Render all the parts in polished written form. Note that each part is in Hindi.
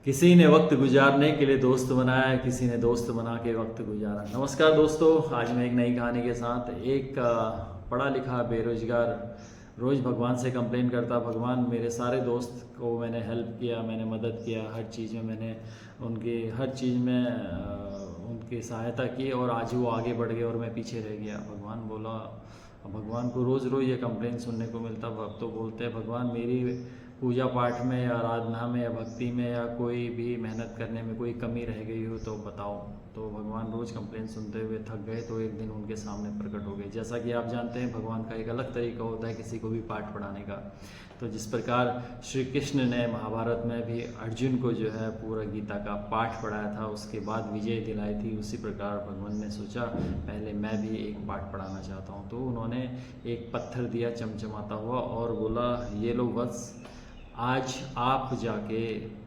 किसी ने वक्त गुजारने के लिए दोस्त बनाया, किसी ने दोस्त बना के वक्त गुजारा। नमस्कार दोस्तों, आज मैं एक नई कहानी के साथ एक पढ़ा लिखा बेरोजगार रोज़ भगवान से कंप्लेन करता, भगवान मेरे सारे दोस्त को मैंने हेल्प किया, मैंने मदद किया, हर चीज़ में मैंने उनकी हर चीज़ में उनकी सहायता की और आज वो आगे बढ़ गए और मैं पीछे रह गया। भगवान बोला, भगवान को रोज़ रोज़ ये कंप्लेन सुनने को मिलता। अब तो बोलते हैं भगवान मेरी पूजा पाठ में या आराधना में या भक्ति में या कोई भी मेहनत करने में कोई कमी रह गई हो तो बताओ। तो भगवान रोज़ कंप्लेन सुनते हुए थक गए तो एक दिन उनके सामने प्रकट हो गए। जैसा कि आप जानते हैं भगवान का एक अलग तरीका होता है किसी को भी पाठ पढ़ाने का। तो जिस प्रकार श्री कृष्ण ने महाभारत में भी अर्जुन को जो है पूरा गीता का पाठ पढ़ाया था, उसके बाद विजय दिलाई थी, उसी प्रकार भगवान ने सोचा पहले मैं भी एक पाठ पढ़ाना चाहता हूँ। तो उन्होंने एक पत्थर दिया चमचमाता हुआ और बोला ये लो वत्स, आज आप जाके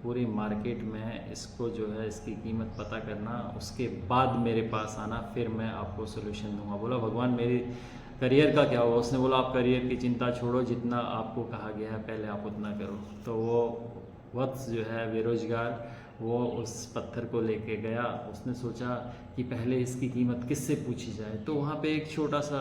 पूरी मार्केट में इसको जो है इसकी कीमत पता करना, उसके बाद मेरे पास आना, फिर मैं आपको सोल्यूशन दूंगा। बोला भगवान मेरी करियर का क्या हुआ? उसने बोला आप करियर की चिंता छोड़ो, जितना आपको कहा गया है पहले आप उतना करो। तो वो वत्स जो है बेरोजगार वो उस पत्थर को लेके गया। उसने सोचा कि पहले इसकी कीमत किससे पूछी जाए। तो वहाँ पे एक छोटा सा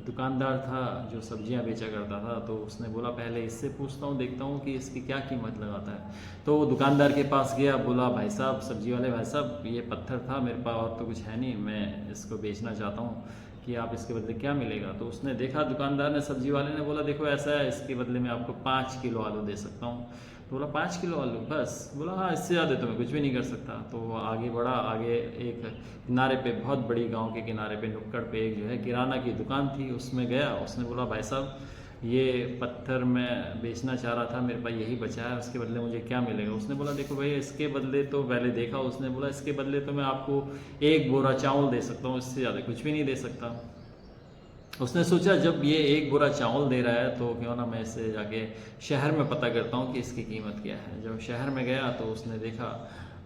दुकानदार था जो सब्जियां बेचा करता था। तो उसने बोला पहले इससे पूछता हूँ, देखता हूँ कि इसकी क्या कीमत लगाता है। तो वो दुकानदार के पास गया, बोला भाई साहब, सब्जी वाले भाई साहब, ये पत्थर था मेरे पास और तो कुछ है नहीं, मैं इसको बेचना चाहता हूँ कि आप इसके बदले क्या मिलेगा। तो उसने देखा, दुकानदार ने, सब्जी वाले ने बोला देखो ऐसा है, इसके बदले में आपको 5 किलो आलू दे सकता हूँ। तो बोला 5 किलो आलू बस? बोला हाँ, इससे ज़्यादा तो मैं कुछ भी नहीं कर सकता। तो वो आगे बढ़ा, आगे एक किनारे पे, बहुत बड़ी गांव के किनारे पे नुक्कड़ पे एक जो है किराना की दुकान थी, उसमें गया। उसने बोला भाई साहब ये पत्थर मैं बेचना चाह रहा था, मेरे पास यही बचा है, उसके बदले मुझे क्या मिलेगा? उसने बोला देखो भैया इसके बदले तो पहले देखा। उसने बोला इसके बदले तो मैं आपको 1 बोरा चावल दे सकता हूँ, इससे ज़्यादा कुछ भी नहीं दे सकता। उसने सोचा जब ये 1 बोरा चावल दे रहा है तो क्यों ना मैं इससे जाके शहर में पता करता हूँ कि इसकी कीमत क्या है। जब शहर में गया तो उसने देखा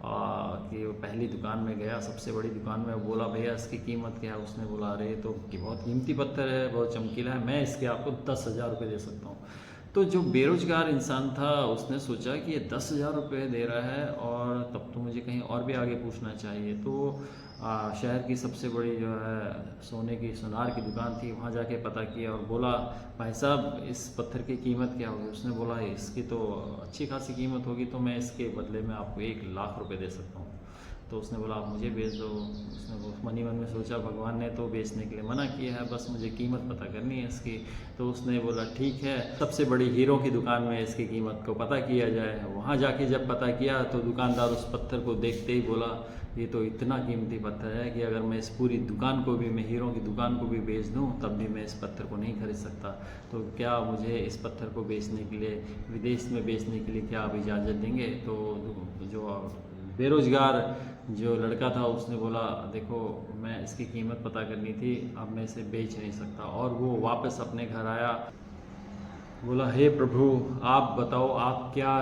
कि वो पहली दुकान में गया, सबसे बड़ी दुकान में, बोला भैया इसकी कीमत क्या है? उसने बोला अरे ये तो कि बहुत कीमती पत्थर है, बहुत चमकीला है, मैं इसके आपको 10,000 रुपये दे सकता हूँ। तो जो बेरोजगार इंसान था उसने सोचा कि ये 10,000 रुपये दे रहा है और तब तो मुझे कहीं और भी आगे पूछना चाहिए। तो शहर की सबसे बड़ी जो है सोने की सुनार की दुकान थी, वहाँ जाके पता किया और बोला भाई साहब इस पत्थर की कीमत क्या होगी? उसने बोला इसकी तो अच्छी खासी कीमत होगी, तो मैं इसके बदले में आपको 1,00,000 रुपये दे सकता हूँ। तो उसने बोला आप मुझे बेच दो। उसने मन ही मन में सोचा भगवान ने तो बेचने के लिए मना किया है, बस मुझे कीमत पता करनी है इसकी। तो उसने बोला ठीक है, सबसे बड़ी हीरो की दुकान में इसकी कीमत को पता किया जाए। वहाँ जाके जब पता किया तो दुकानदार उस पत्थर को देखते ही बोला ये तो इतना कीमती पत्थर है कि अगर मैं इस पूरी दुकान को भी, मैं हीरो की दुकान को भी बेच दूं तब भी मैं इस पत्थर को नहीं खरीद सकता। तो क्या मुझे इस पत्थर को बेचने के लिए, विदेश में बेचने के लिए क्या आप इजाज़त देंगे? तो जो बेरोजगार जो लड़का था उसने बोला देखो मैं इसकी कीमत पता करनी थी, अब मैं इसे बेच नहीं सकता। और वो वापस अपने घर आया, बोला हे प्रभु आप बताओ आप क्या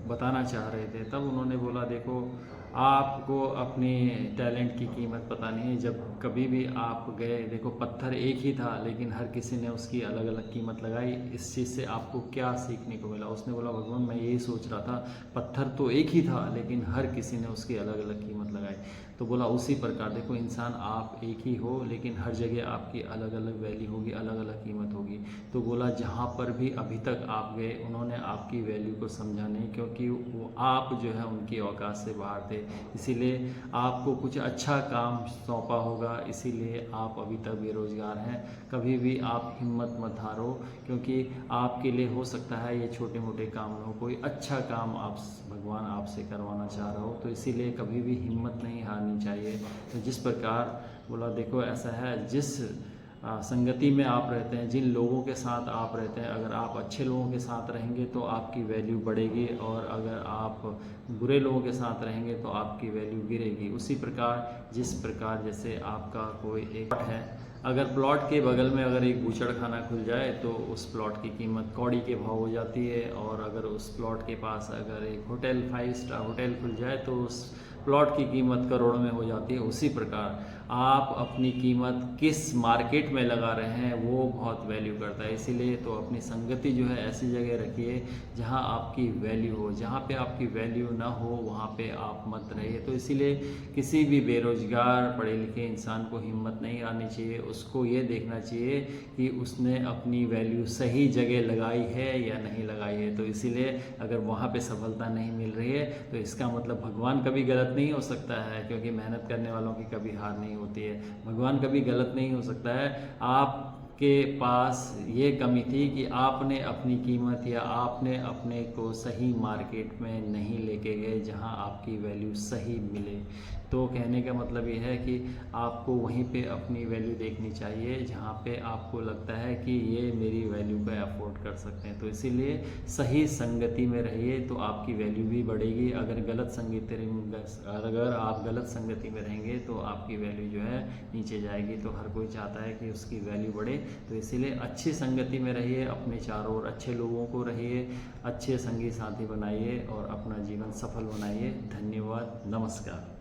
बताना चाह रहे थे? तब उन्होंने बोला देखो आपको अपनी टैलेंट की कीमत पता नहीं है। जब कभी भी आप गए, देखो पत्थर एक ही था लेकिन हर किसी ने उसकी अलग अलग कीमत लगाई। इस चीज़ से आपको क्या सीखने को मिला? उसने बोला भगवान मैं यही सोच रहा था, पत्थर तो एक ही था लेकिन हर किसी ने उसकी अलग अलग कीमत लगाई। तो बोला उसी प्रकार देखो इंसान आप एक ही हो लेकिन हर जगह आपकी अलग अलग वैल्यू होगी, अलग अलग कीमत होगी। तो बोला जहाँ पर भी अभी तक आप गए उन्होंने आपकी वैल्यू को समझा नहीं, क्योंकि वो आप जो है उनकी औकात से बाहर थे, इसीलिए आपको कुछ अच्छा काम सौंपा होगा, इसीलिए आप अभी तक बेरोजगार हैं। कभी भी आप हिम्मत मत हारो, क्योंकि आपके लिए हो सकता है ये छोटे मोटे काम हो, कोई अच्छा काम आप भगवान आपसे करवाना चाह रहा हो, तो इसीलिए कभी भी हिम्मत नहीं हारनी चाहिए। तो जिस प्रकार बोला देखो ऐसा है, जिस संगति में आप रहते हैं, जिन लोगों के साथ आप रहते हैं, अगर आप अच्छे लोगों के साथ रहेंगे तो आपकी वैल्यू बढ़ेगी और अगर आप बुरे लोगों के साथ रहेंगे तो आपकी वैल्यू गिरेगी। उसी प्रकार जिस प्रकार जैसे आपका कोई एक है, अगर प्लॉट के बगल में अगर एक बूचड़ खाना खुल जाए तो उस प्लॉट की कीमत कौड़ी के भाव हो जाती है, और अगर उस प्लॉट के पास अगर एक होटल 5 स्टार होटल खुल जाए तो उस प्लॉट की कीमत करोड़ों में हो जाती है। उसी प्रकार आप अपनी कीमत किस मार्केट में लगा रहे हैं वो बहुत वैल्यू करता है। इसीलिए तो अपनी संगति जो है ऐसी जगह रखिए जहां आपकी वैल्यू हो। जहां पे आपकी वैल्यू ना हो वहां पे आप मत रहिए। तो इसीलिए किसी भी बेरोजगार पढ़े लिखे इंसान को हिम्मत नहीं आनी चाहिए, उसको ये देखना चाहिए कि उसने अपनी वैल्यू सही जगह लगाई है या नहीं लगाई है। तो इसीलिए अगर वहाँ पे सफलता नहीं मिल रही है तो इसका मतलब भगवान कभी गलत नहीं हो सकता है, क्योंकि मेहनत करने वालों की कभी हार नहीं होती है। भगवान कभी गलत नहीं हो सकता है। आपके पास ये कमी थी कि आपने अपनी कीमत या आपने अपने को सही मार्केट में नहीं लेके गए जहां आपकी वैल्यू सही मिले। तो कहने का मतलब ये है कि आपको वहीं पे अपनी वैल्यू देखनी चाहिए जहाँ पे आपको लगता है कि ये मेरी वैल्यू को अफोर्ड कर सकते हैं। तो इसीलिए सही संगति में रहिए तो आपकी वैल्यू भी बढ़ेगी। अगर आप गलत संगति में रहेंगे तो आपकी वैल्यू जो है नीचे जाएगी। तो हर कोई चाहता है कि उसकी वैल्यू बढ़े। तो इसीलिए अच्छी संगति में रहिए, अपने चारों ओर अच्छे लोगों को रहिए, अच्छे संगी साथी बनाइए और अपना जीवन सफल बनाइए। धन्यवाद, नमस्कार।